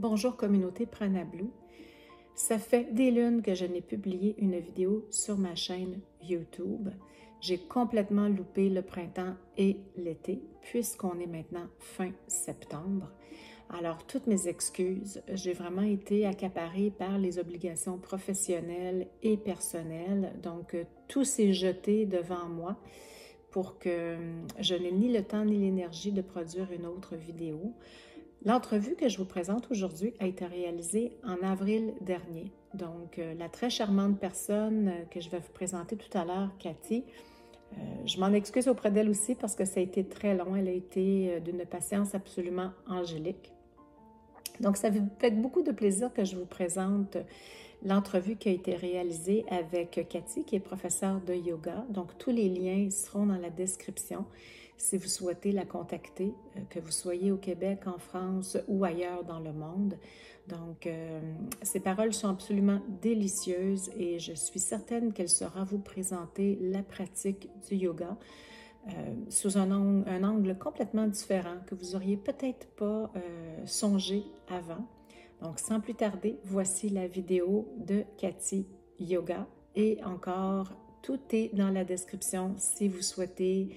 Bonjour communauté Prana Blue. Ça fait des lunes que je n'ai publié une vidéo sur ma chaîne YouTube. J'ai complètement loupé le printemps et l'été puisqu'on est maintenant fin septembre. Alors, toutes mes excuses, j'ai vraiment été accaparée par les obligations professionnelles et personnelles. Donc, tout s'est jeté devant moi pour que je n'ai ni le temps ni l'énergie de produire une autre vidéo. L'entrevue que je vous présente aujourd'hui a été réalisée en avril dernier. Donc, la très charmante personne que je vais vous présenter tout à l'heure, Cathy, je m'en excuse auprès d'elle aussi parce que ça a été très long. Elle a été d'une patience absolument angélique. Donc, ça me fait beaucoup de plaisir que je vous présente l'entrevue qui a été réalisée avec Cathy, qui est professeure de yoga. Donc, tous les liens seront dans la description si vous souhaitez la contacter, que vous soyez au Québec, en France ou ailleurs dans le monde. Donc, ces paroles sont absolument délicieuses et je suis certaine qu'elle saura vous présenter la pratique du yoga sous un angle complètement différent que vous n'auriez peut-être pas songé avant. Donc, sans plus tarder, voici la vidéo de Cathy Yoga. Et encore, tout est dans la description si vous souhaitez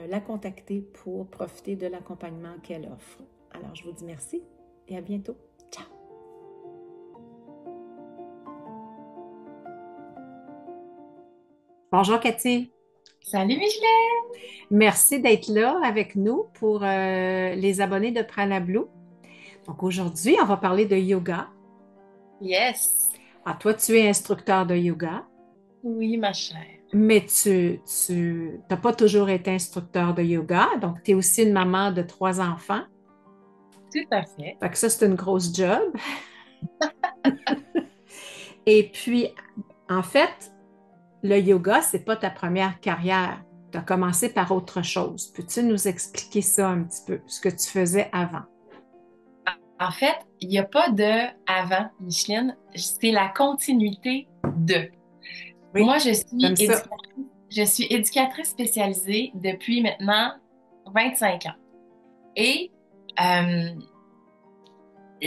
la contacter pour profiter de l'accompagnement qu'elle offre. Alors, je vous dis merci et à bientôt. Ciao! Bonjour Cathy. Salut Micheline! Merci d'être là avec nous pour les abonnés de Prana Blue. Donc aujourd'hui, on va parler de yoga. Yes! Ah, toi, tu es instructeur de yoga, Oui, ma chère. mais tu n'as pas toujours été instructeur de yoga. Donc, tu es aussi une maman de 3 enfants. Tout à fait. Fait que ça, c'est une grosse job. Et puis, en fait, le yoga, c'est pas ta première carrière. Tu as commencé par autre chose. Peux-tu nous expliquer ça un petit peu, ce que tu faisais avant? En fait, il n'y a pas de avant, Micheline. C'est la continuité de. Oui, Moi, j'aime ça. je suis éducatrice spécialisée depuis maintenant 25 ans. Et euh,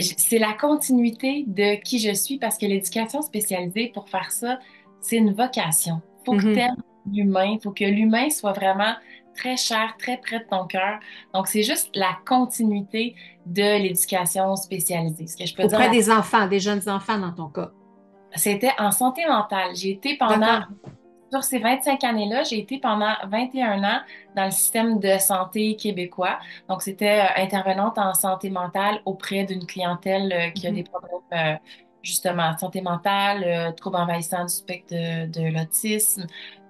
c'est la continuité de qui je suis parce que l'éducation spécialisée, pour faire ça, c'est une vocation. Il faut que tu Mhm. aimes l'humain, il faut que l'humain soit vraiment très cher, très près de ton cœur. Donc, c'est juste la continuité de l'éducation spécialisée. Ce que je peux dire, Auprès des enfants, des jeunes enfants dans ton cas. c'était en santé mentale. J'ai été pendant, D'accord. sur ces 25 années-là, j'ai été pendant 21 ans dans le système de santé québécois. Donc, c'était intervenante en santé mentale auprès d'une clientèle qui a des Mhm. problèmes, justement, santé mentale, troubles envahissants du spectre de l'autisme,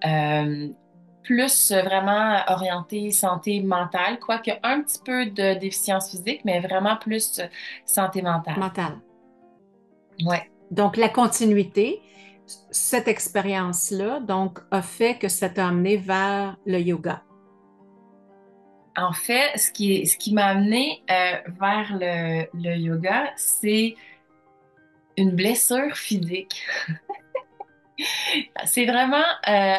euh, plus vraiment orienté santé mentale, quoique un petit peu de déficience physique, mais vraiment plus santé mentale. Mental. Ouais. Donc, la continuité, cette expérience-là, donc, a fait que ça t'a amené vers le yoga. En fait, ce qui m'a amené vers le yoga, c'est une blessure physique. C'est vraiment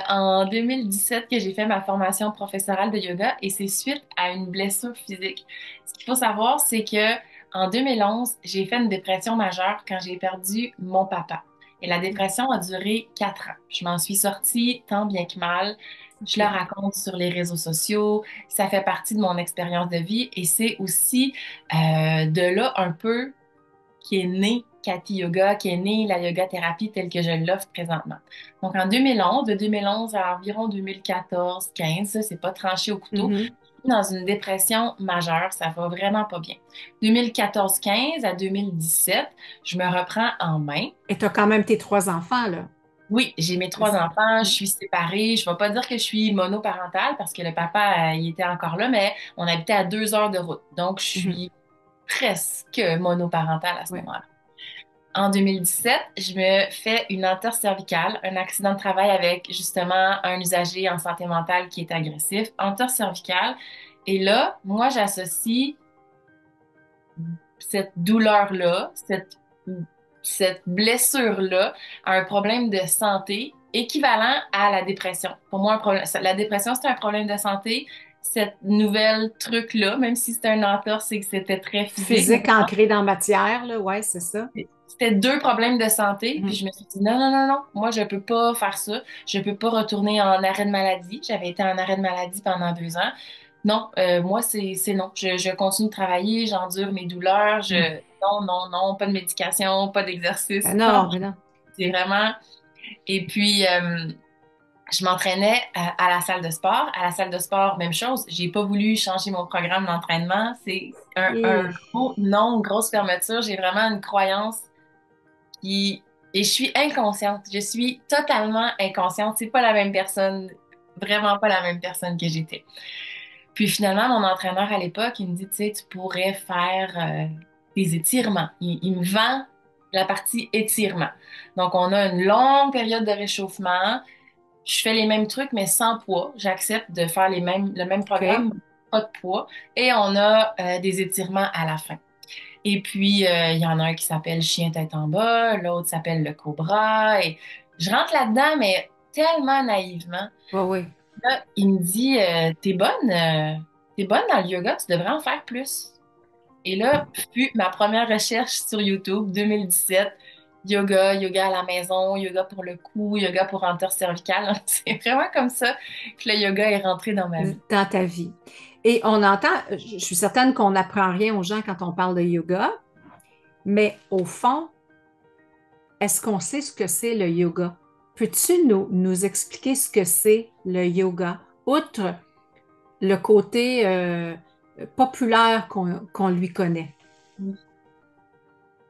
en 2017 que j'ai fait ma formation professorale de yoga et c'est suite à une blessure physique. Ce qu'il faut savoir, c'est que en 2011, j'ai fait une dépression majeure quand j'ai perdu mon papa. Et la dépression a duré 4 ans. Je m'en suis sortie tant bien que mal. Je OK. la raconte sur les réseaux sociaux. Ça fait partie de mon expérience de vie et c'est aussi de là un peu qui est née Cathy Yoga, qui est née la yoga thérapie telle que je l'offre présentement. Donc en 2011, de 2011 à environ 2014-15, ça, c'est pas tranché au couteau, Mhm. je suis dans une dépression majeure, ça va vraiment pas bien. 2014-15 à 2017, je me reprends en main. Et tu as quand même tes 3 enfants, là. Oui, j'ai mes C'est 3 enfants, je ça. suis séparée. Je ne vais pas dire que je suis monoparentale parce que le papa, il était encore là, mais on habitait à 2 heures de route. Donc, je Mhm. suis presque monoparentale à ce Ouais. moment-là. En 2017, je me fais une entorse cervicale, un accident de travail avec justement un usager en santé mentale qui est agressif, entorse cervicale. Et là, moi, j'associe cette douleur-là, cette blessure-là à un problème de santé équivalent à la dépression. Pour moi, la dépression, c'est un problème de santé cette nouvelle truc-là, même si c'était un entorse et que c'était très physique. Mais Physique ancré dans matière, là, ouais, c'est ça. c'était deux problèmes de santé. Puis Mhm. je me suis dit, non, non, non, non, moi, je peux pas faire ça. Je peux pas retourner en arrêt de maladie. J'avais été en arrêt de maladie pendant 2 ans. Non, moi, c'est non. Je continue de travailler, j'endure mes douleurs. Mhm. Non, non, non, pas de médication, pas d'exercice. Ben Non, non, ben non. c'est vraiment. Et puis, je m'entraînais à la salle de sport. À la salle de sport, même chose. J'ai pas voulu changer mon programme d'entraînement. C'est un Et gros non, une grosse fermeture. J'ai vraiment une croyance qui... Et je suis inconsciente. Je suis totalement inconsciente. C'est pas la même personne, vraiment pas la même personne que j'étais. Puis finalement, mon entraîneur à l'époque, il me dit, tu sais, tu pourrais faire des étirements. Il me vend la partie étirement. Donc, on a une longue période de réchauffement. Je fais les mêmes trucs, mais sans poids. J'accepte de faire le même OK. programme, pas de poids. Et on a des étirements à la fin. Et puis, il y en a un qui s'appelle Chien tête en bas, l'autre s'appelle le Cobra. Et je rentre là-dedans, mais tellement naïvement. Oui, oui. Là, il me dit, t'es bonne dans le yoga, tu devrais en faire plus. Et là, puis ma première recherche sur YouTube, 2017, yoga à la maison, yoga pour le cou, yoga pour entorse cervicale. C'est vraiment comme ça que le yoga est rentré dans ma vie. Dans ta vie. Et on entend, je suis certaine qu'on n'apprend rien aux gens quand on parle de yoga, mais au fond, est-ce qu'on sait ce que c'est le yoga? Peux-tu nous expliquer ce que c'est le yoga, outre le côté populaire qu'on lui connaît?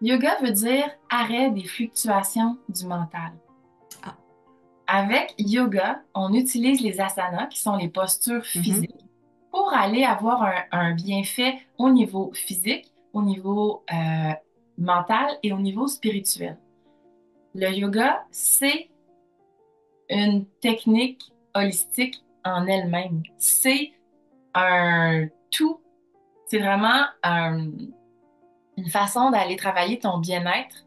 Yoga veut dire arrêt des fluctuations du mental. Ah, Avec yoga, on utilise les asanas, qui sont les postures mhm, physiques, pour aller avoir un bienfait au niveau physique, au niveau mental et au niveau spirituel. Le yoga, c'est une technique holistique en elle-même. C'est un tout. C'est vraiment une façon d'aller travailler ton bien-être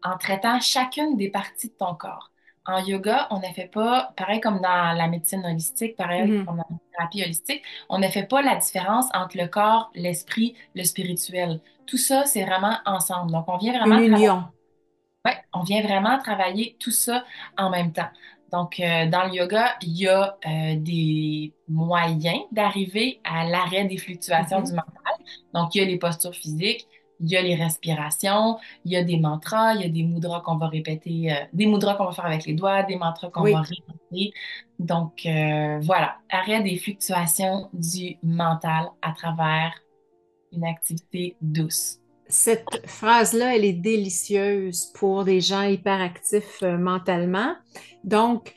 en traitant chacune des parties de ton corps. En yoga, on ne fait pas, pareil comme dans la médecine holistique, pareil mhm. comme dans la thérapie holistique, on ne fait pas la différence entre le corps, l'esprit, le spirituel. Tout ça, c'est vraiment ensemble. Donc, Une union. ouais, on vient vraiment travailler tout ça en même temps. Donc, dans le yoga, il y a des moyens d'arriver à l'arrêt des fluctuations du Mhm. mental. Donc, il y a les postures physiques, il y a les respirations, il y a des mantras, il y a des mudras qu'on va répéter, des mudras qu'on va faire avec les doigts, des mantras qu'on va Oui. répéter. Donc, voilà, arrêt des fluctuations du mental à travers une activité douce. Cette phrase-là, elle est délicieuse pour des gens hyperactifs mentalement. Donc,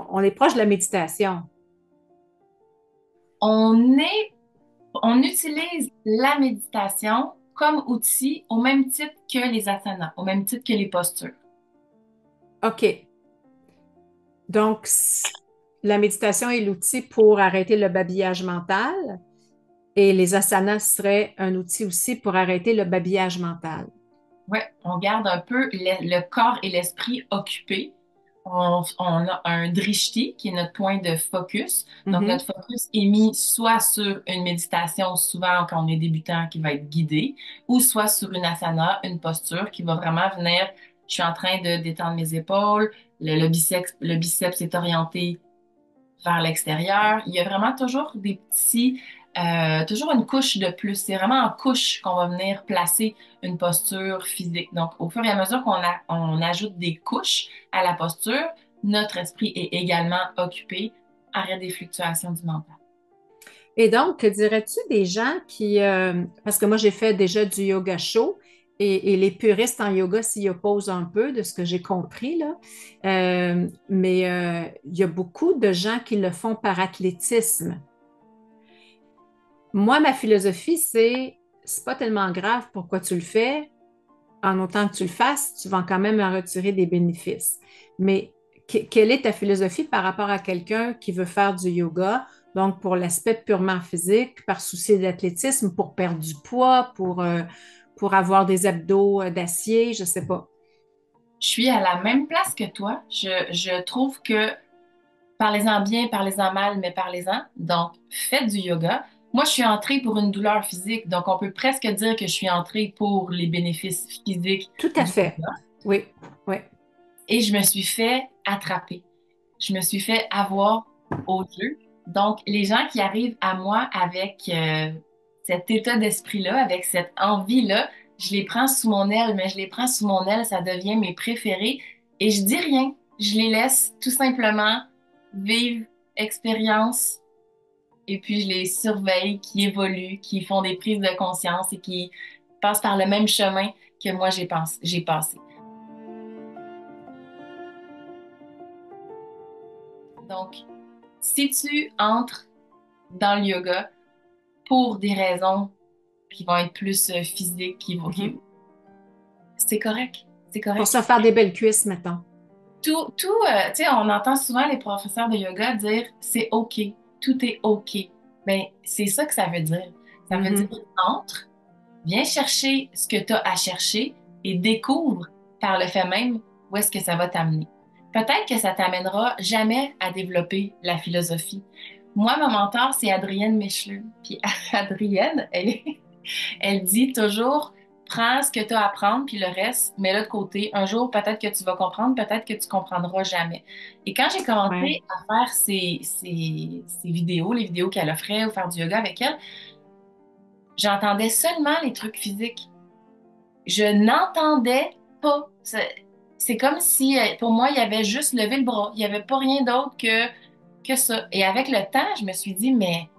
on est proche de la méditation. On est On utilise la méditation comme outil au même titre que les asanas, au même titre que les postures. OK. Donc, la méditation est l'outil pour arrêter le babillage mental et les asanas seraient un outil aussi pour arrêter le babillage mental. Ouais, on garde un peu le corps et l'esprit occupés. On a un drishti qui est notre point de focus. Donc, notre Mhm. focus est mis soit sur une méditation, souvent quand on est débutant, qui va être guidée, ou soit sur une asana, une posture qui va vraiment venir. Je suis en train de détendre mes épaules, le biceps est orienté vers l'extérieur. Il y a vraiment toujours toujours une couche de plus. C'est vraiment en couche qu'on va venir placer une posture physique. Donc, au fur et à mesure on ajoute des couches à la posture, notre esprit est également occupé. Arrêt des fluctuations du mental. Et donc, que dirais-tu des gens qui, parce que moi j'ai fait déjà du yoga chaud et les puristes en yoga s'y opposent un peu de ce que j'ai compris là. Mais il y a beaucoup de gens qui le font par athlétisme. Moi, ma philosophie, c'est pas tellement grave pourquoi tu le fais, en autant que tu le fasses, tu vas quand même en retirer des bénéfices. Mais quelle est ta philosophie par rapport à quelqu'un qui veut faire du yoga, donc pour l'aspect purement physique, par souci d'athlétisme, pour perdre du poids, pour avoir des abdos d'acier, je sais pas. Je suis à la même place que toi. Je trouve que Parlez-en bien, parlez-en mal, mais parlez-en. Donc, faites du yoga. Moi, je suis entrée pour une douleur physique, donc on peut presque dire que je suis entrée pour les bénéfices physiques Tout à du fait. yoga. Oui, oui. Et je me suis fait attraper. Je me suis fait avoir au jeu. Donc, les gens qui arrivent à moi avec cet état d'esprit-là, avec cette envie-là, je les prends sous mon aile, mais je les prends sous mon aile, ça devient mes préférés. Et je dis rien. Je les laisse tout simplement vivre expérience et puis je les surveille, qui évoluent, qui font des prises de conscience et qui passent par le même chemin que moi j'ai passé. Donc, si tu entres dans le yoga pour des raisons qui vont être plus physiques, Mhm. c'est correct, c'est Pour correct. se faire des belles cuisses, mettons. Tu sais, on entend souvent les professeurs de yoga dire c'est OK, tout est OK. Ben, c'est ça que ça veut dire. Ça veut dire Mhm. entre, viens chercher ce que tu as à chercher et découvre par le fait même où est-ce que ça va t'amener. Peut-être que ça t'amènera jamais à développer la philosophie. Moi, mon mentor, c'est Adrienne Michelin. Puis Adrienne, elle dit toujours, prends ce que tu as à apprendre, puis le reste, mets-le de côté. Un jour, peut-être que tu vas comprendre, peut-être que tu comprendras jamais. Et quand j'ai Ouais. commencé à faire ces vidéos, les vidéos qu'elle offrait ou faire du yoga avec elle, j'entendais seulement les trucs physiques. Je n'entendais pas. C'est comme si, pour moi, il y avait juste levé le bras. Il n'y avait pas rien d'autre que ça. Et avec le temps, je me suis dit, mais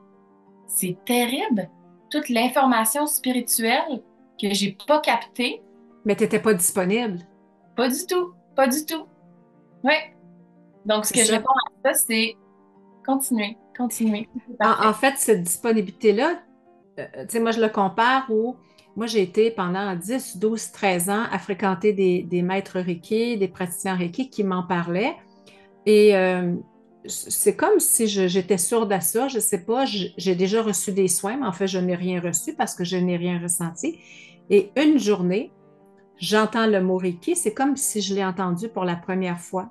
c'est terrible. Toute l'information spirituelle que j'ai pas captée, Mais tu n'étais pas disponible. pas du tout, pas du tout. Ouais. Donc, ce C'est que je ça. réponds à ça, c'est continuer, continuer. C'est En parfait. fait, cette disponibilité-là, tu sais, moi, je le compare où moi, j'ai été pendant 10, 12, 13 ans à fréquenter des maîtres Reiki, des praticiens Reiki qui m'en parlaient. Et c'est comme si j'étais sourde à ça. Je ne sais pas, j'ai déjà reçu des soins, mais en fait, je n'ai rien reçu parce que je n'ai rien ressenti. Et une journée, j'entends le mot Reiki, c'est comme si je l'ai entendu pour la première fois.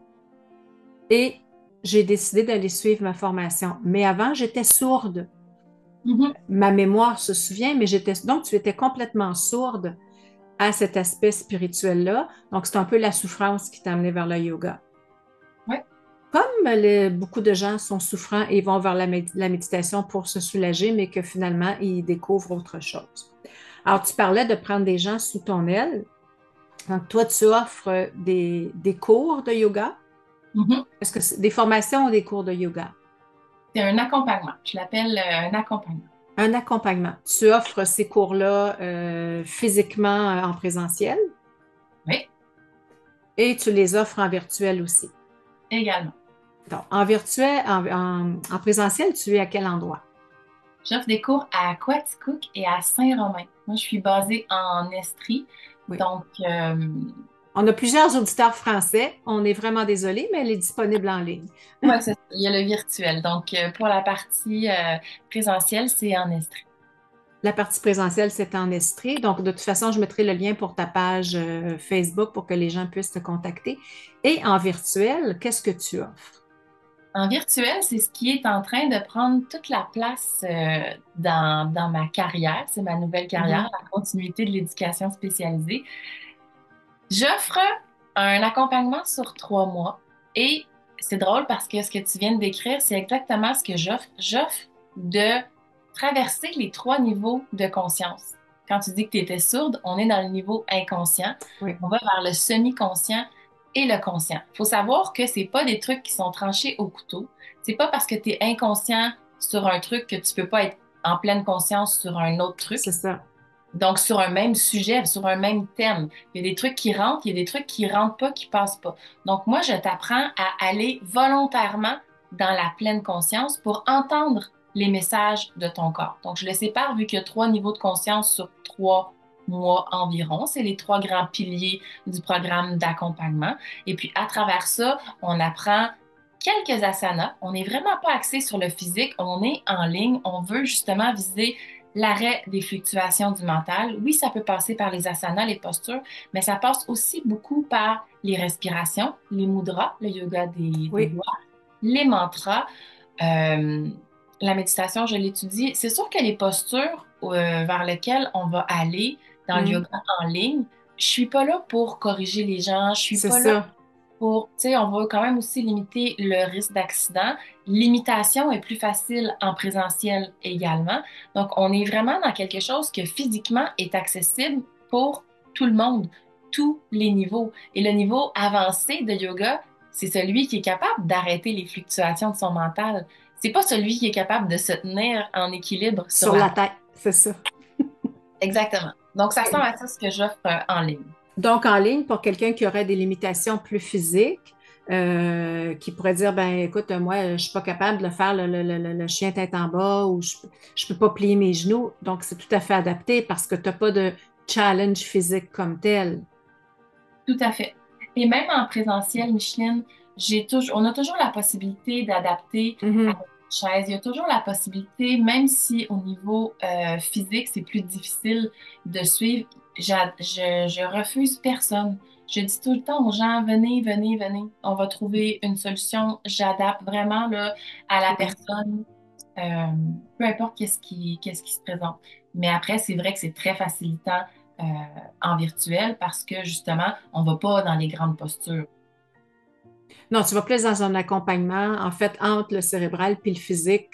Et j'ai décidé d'aller suivre ma formation. Mais avant, j'étais sourde. Mhm. Ma mémoire se souvient, mais j'étais donc tu étais complètement sourde à cet aspect spirituel-là. Donc, c'est un peu la souffrance qui t'a amené vers le yoga. Ouais. Comme beaucoup de gens sont souffrants et vont vers la méditation pour se soulager, mais que finalement, ils découvrent autre chose. Alors, tu parlais de prendre des gens sous ton aile. Donc, toi, tu offres des cours de yoga. Mhm. Est-ce que c'est des formations ou des cours de yoga? C'est un accompagnement. Je l'appelle un accompagnement. Un accompagnement. Tu offres ces cours-là physiquement en présentiel Oui, et tu les offres en virtuel aussi. également. Donc, en virtuel, en présentiel, tu es à quel endroit? J'offre des cours à Quaticook et à Saint-Romain. Moi, je suis basée en Estrie. Oui. Donc, On a plusieurs auditeurs français. On est vraiment désolé, mais elle est disponible en ligne. ouais, il y a le virtuel. Donc, pour la partie présentielle, c'est en Estrie. La partie présentielle, c'est en Estrie. Donc, de toute façon, je mettrai le lien pour ta page Facebook pour que les gens puissent te contacter. Et en virtuel, qu'est-ce que tu offres? En virtuel, c'est ce qui est en train de prendre toute la place dans ma carrière. C'est ma nouvelle carrière, Mhm. la continuité de l'éducation spécialisée. J'offre un accompagnement sur 3 mois et c'est drôle parce que ce que tu viens de décrire, c'est exactement ce que j'offre. J'offre de traverser les 3 niveaux de conscience. Quand tu dis que tu étais sourde, on est dans le niveau inconscient. Oui, On va vers le semi-conscient et le conscient. Il faut savoir que c'est pas des trucs qui sont tranchés au couteau. C'est pas parce que tu es inconscient sur un truc que tu peux pas être en pleine conscience sur un autre c'est truc. ça. Donc, sur un même sujet, sur un même thème, il y a des trucs qui rentrent, il y a des trucs qui rentrent pas, qui passent pas. Donc, moi, je t'apprends à aller volontairement dans la pleine conscience pour entendre les messages de ton corps. Donc, je le sépare vu qu'il y a 3 niveaux de conscience sur 3 mois environ. C'est les 3 grands piliers du programme d'accompagnement. Et puis, à travers ça, on apprend quelques asanas. On n'est vraiment pas axé sur le physique. On est en ligne. On veut justement viser l'arrêt des fluctuations du mental. Oui, ça peut passer par les asanas, les postures, mais ça passe aussi beaucoup par les respirations, les mudras, le yoga des Oui. doigts, les mantras, euh, la méditation, je l'étudie. C'est sûr que les postures vers lesquelles on va aller dans le Hmm, yoga en ligne, je suis pas là pour corriger les gens, je suis c'est pas là ça. pour, tu sais, on va quand même aussi limiter le risque d'accident. L'imitation est plus facile en présentiel également. Donc, on est vraiment dans quelque chose que physiquement est accessible pour tout le monde, tous les niveaux. Et le niveau avancé de yoga, c'est celui qui est capable d'arrêter les fluctuations de son mental. C'est pas celui qui est capable de se tenir en équilibre sur Sur la la tête. tête, c'est ça. Exactement. Donc, ça ressemble à ça ce que j'offre en ligne. Donc, en ligne, pour quelqu'un qui aurait des limitations plus physiques, qui pourrait dire, ben écoute, moi, je suis pas capable de le faire le chien tête en bas ou je peux pas plier mes genoux. Donc, c'est tout à fait adapté parce que tu n'as pas de challenge physique comme tel. Tout à fait. Et même en présentiel, Micheline, on a toujours la possibilité d'adapter à Mhm. notre chaise. Il y a toujours la possibilité, même si au niveau physique, c'est plus difficile de suivre, je refuse personne. Je dis tout le temps aux gens, venez, venez, venez. On va trouver une solution. J'adapte vraiment là, à la Ouais. personne, euh, peu importe qu'est-ce qui se présente. Mais après, c'est vrai que c'est très facilitant euh, en virtuel parce que justement, on va pas dans les grandes postures. Non, tu vas plus dans un accompagnement, en fait, entre le cérébral puis le physique,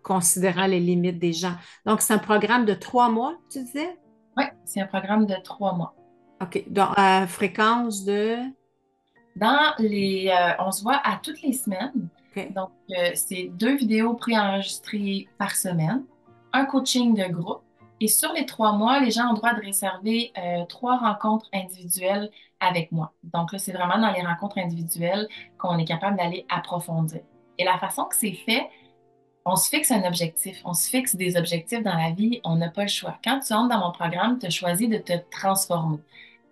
considérant les limites des gens. Donc, c'est un programme de 3 mois, tu disais? Oui, c'est un programme de 3 mois. OK. Donc, à fréquence de... On se voit à toutes les semaines. OK. Donc, c'est 2 vidéos préenregistrées par semaine, un coaching de groupe. Et sur les 3 mois, les gens ont le droit de réserver 3 rencontres individuelles avec moi. Donc là, c'est vraiment dans les rencontres individuelles qu'on est capable d'aller approfondir. Et la façon que c'est fait, on se fixe un objectif, on se fixe des objectifs dans la vie, on n'a pas le choix. Quand tu entres dans mon programme, tu as choisi de te transformer.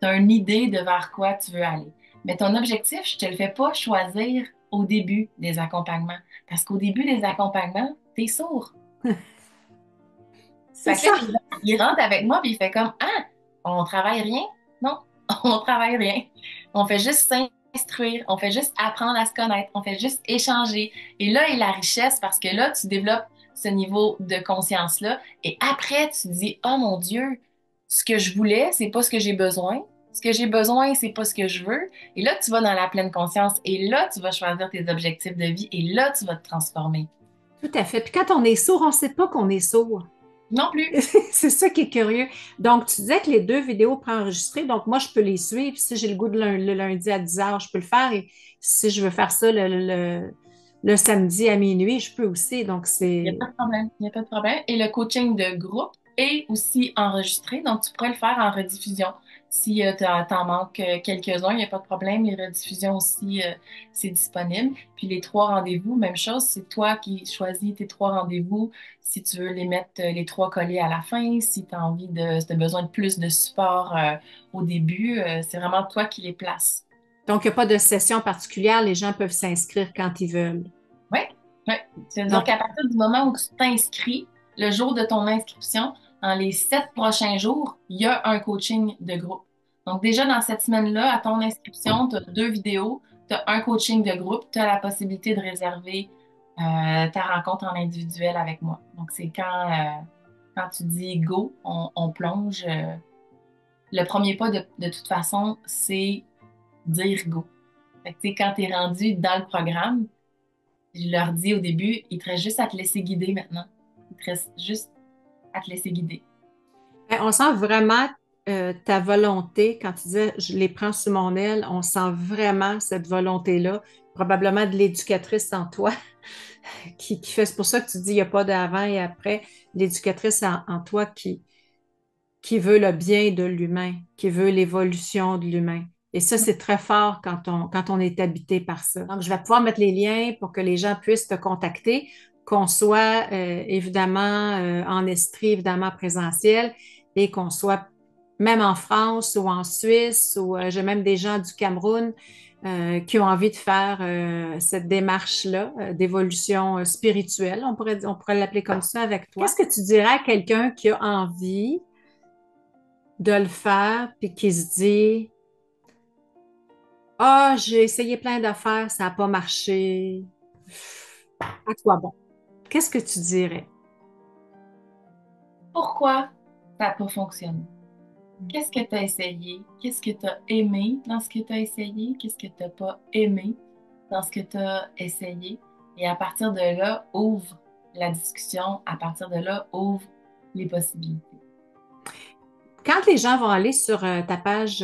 Tu as une idée de vers quoi tu veux aller. Mais ton objectif, je te le fais pas choisir au début des accompagnements. Parce qu'au début des accompagnements, tu es sourd. C'est Fait que là, ça. les gens, ils rentrent avec moi puis ils font comme, ah, on travaille rien? Non, on travaille rien. On fait juste s'instruire, on fait juste apprendre à se connaître, on fait juste échanger. Et là est la richesse parce que là, tu développes ce niveau de conscience-là. Et après, tu dis, oh mon Dieu, ce que je voulais, c'est pas ce que j'ai besoin. Ce que j'ai besoin, c'est pas ce que je veux. Et là, tu vas dans la pleine conscience. Et là, tu vas choisir tes objectifs de vie. Et là, tu vas te transformer. Tout à fait. Puis quand on est sourd, on ne sait pas qu'on est sourd. Non plus. C'est ça qui est curieux. Donc, tu disais que les 2 vidéos préenregistrées, donc moi, je peux les suivre. Si j'ai le goût de le lundi à 10 heures, je peux le faire. Et si je veux faire ça le samedi à minuit, je peux aussi. Donc, Il n'y a c'est... pas de problème. Il n'y a pas de problème. Et le coaching de groupe est aussi enregistré, donc tu pourrais le faire en rediffusion. Si t'en manques quelques-uns, il n'y a pas de problème. Les rediffusions aussi, c'est disponible. Puis les 3 rendez-vous, même chose, c'est toi qui choisis tes 3 rendez-vous. Si tu veux les mettre les 3 collés à la fin, si tu as si t'as besoin de plus de support au début, c'est vraiment toi qui les places. Donc, il n'y a pas de session particulière. Les gens peuvent s'inscrire quand ils veulent. Oui, oui. C'est-à-dire Donc, qu'à partir du moment où tu t'inscris, le jour de ton inscription, dans les 7 prochains jours, il y a un coaching de groupe. Donc déjà dans cette semaine-là, à ton inscription, tu as 2 vidéos, tu as un coaching de groupe, tu as la possibilité de réserver ta rencontre en individuel avec moi. Donc c'est quand tu dis go, on plonge. Le premier pas de toute façon, c'est dire go. Fait que, tu sais, quand tu es rendu dans le programme, je leur dis au début, il te reste juste à te laisser guider maintenant. Il te reste juste à te laisser guider. ben, on sent vraiment ta volonté. Quand tu disais, je les prends sous mon aile, on sent vraiment cette volonté-là, probablement de l'éducatrice en toi qui fait. C'est pour ça que tu dis, il n'y a pas d'avant et après. L'éducatrice en toi qui veut le bien de l'humain, qui veut l'évolution de l'humain. Et ça, c'est très fort quand on est habité par ça. Donc, je vais pouvoir mettre les liens pour que les gens puissent te contacter, qu'on soit évidemment en estrie, évidemment présentiel, et qu'on soit même en France ou en Suisse, ou j'ai même des gens du Cameroun qui ont envie de faire cette démarche-là d'évolution spirituelle. On pourrait l'appeler comme ça avec toi. Qu'est-ce que tu dirais à quelqu'un qui a envie de le faire, puis qui se dit, ah, j'ai essayé plein d'affaires, ça n'a pas marché. À quoi bon? Qu'est-ce que tu dirais? Pourquoi ça n'a pas fonctionné? Qu'est-ce que tu as essayé? Qu'est-ce que tu as aimé dans ce que tu as essayé? Qu'est-ce que tu n'as pas aimé dans ce que tu as essayé? Et à partir de là, ouvre la discussion. À partir de là, ouvre les possibilités. Quand les gens vont aller sur ta page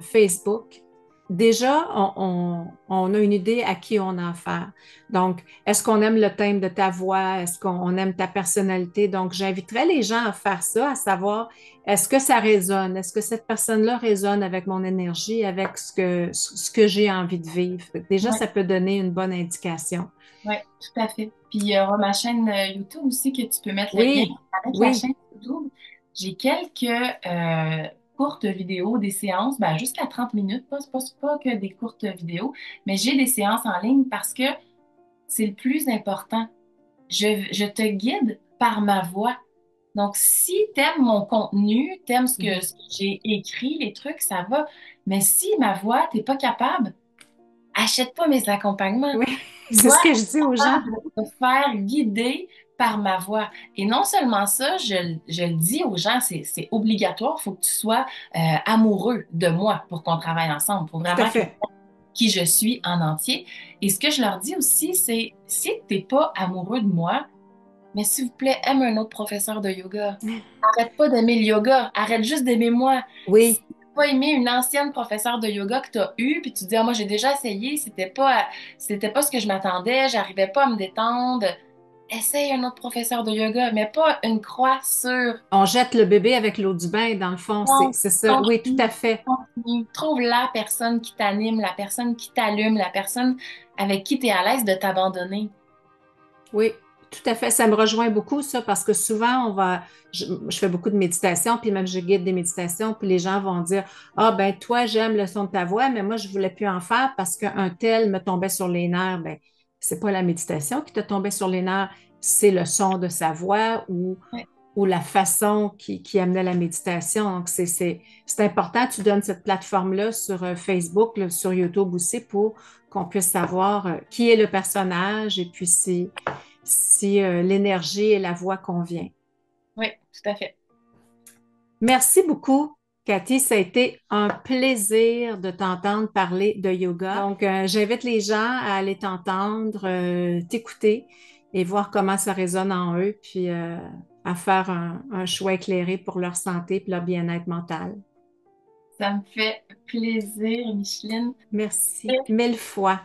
Facebook, déjà, on a une idée à qui on a affaire. Donc, est-ce qu'on aime le thème de ta voix? Est-ce qu'on aime ta personnalité? Donc, j'inviterais les gens à faire ça, à savoir, est-ce que ça résonne? Est-ce que cette personne-là résonne avec mon énergie, avec ce que j'ai envie de vivre? Déjà, Oui, ça peut donner une bonne indication. oui, tout à fait. Puis il y aura ma chaîne YouTube aussi que tu peux mettre le lien. Oui, Avec la oui. chaîne YouTube, j'ai quelques courtes vidéos, des séances, ben, jusqu'à 30 minutes, pas que des courtes vidéos, mais j'ai des séances en ligne parce que c'est le plus important. Je te guide par ma voix. Donc, si tu aimes mon contenu, t'aimes Mhm. ce que j'ai écrit, les trucs, ça va. Mais si ma voix, t'es pas capable, achète pas mes accompagnements. Oui, Tu c'est dois ce que être je dis aux gens. capable de te faire guider par ma voix. Et non seulement ça, je le dis aux gens, c'est obligatoire, il faut que tu sois amoureux de moi pour qu'on travaille ensemble. Il faut Tout à vraiment que fait. qui je suis en entier. Et ce que je leur dis aussi, c'est si tu n'es pas amoureux de moi, mais s'il vous plaît, aime un autre professeur de yoga. Arrête pas d'aimer le yoga, arrête juste d'aimer moi. Si Oui. tu n'as pas aimé une ancienne professeure de yoga que tu as eue, puis tu dis, ah, moi j'ai déjà essayé, c'était pas ce que je m'attendais, j'arrivais pas à me détendre, essaye un autre professeur de yoga, mais pas une croix sur On jette le bébé avec l'eau du bain, dans le fond, non, c'est ça. Oui, tout continue, à fait. continue. Trouve la personne qui t'anime, la personne qui t'allume, la personne avec qui tu es à l'aise de t'abandonner. Oui, tout à fait. Ça me rejoint beaucoup, ça, parce que souvent, je fais beaucoup de méditation, puis même je guide des méditations, puis les gens vont dire, ah, ben, toi, j'aime le son de ta voix, mais moi, je voulais plus en faire parce qu'un tel me tombait sur les nerfs. Ben, c'est pas la méditation qui te tombait sur les nerfs, c'est le son de sa voix Ouais, ou la façon qui amenait la méditation. Donc, c'est important. Tu donnes cette plateforme-là sur Facebook, là, sur YouTube aussi, pour qu'on puisse savoir qui est le personnage et puis si l'énergie et la voix convient. ouais, tout à fait. Merci beaucoup, Cathy. Ça a été un plaisir de t'entendre parler de yoga. Donc, j'invite les gens à aller t'entendre, t'écouter et voir comment ça résonne en eux, puis à faire un choix éclairé pour leur santé et leur bien-être mental. Ça me fait plaisir, Micheline. Merci mille fois.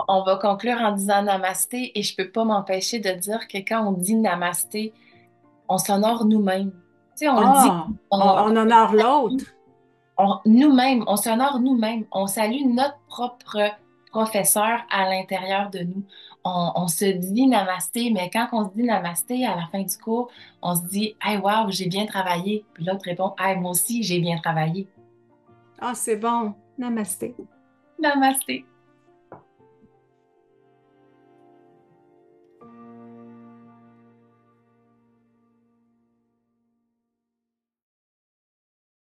On va conclure en disant namasté et je peux pas m'empêcher de dire que quand on dit namasté, on s'honore nous-mêmes. Tu sais, on le dit, Oh, on honore l'autre. nous-mêmes, on s'honore nous-mêmes. On salue notre propre professeur à l'intérieur de nous. On se dit namasté, mais quand on se dit namasté à la fin du cours, on se dit, hey, wow, j'ai bien travaillé. Puis l'autre répond, hey, moi aussi, j'ai bien travaillé. Ah, c'est bon. Namasté. Namasté.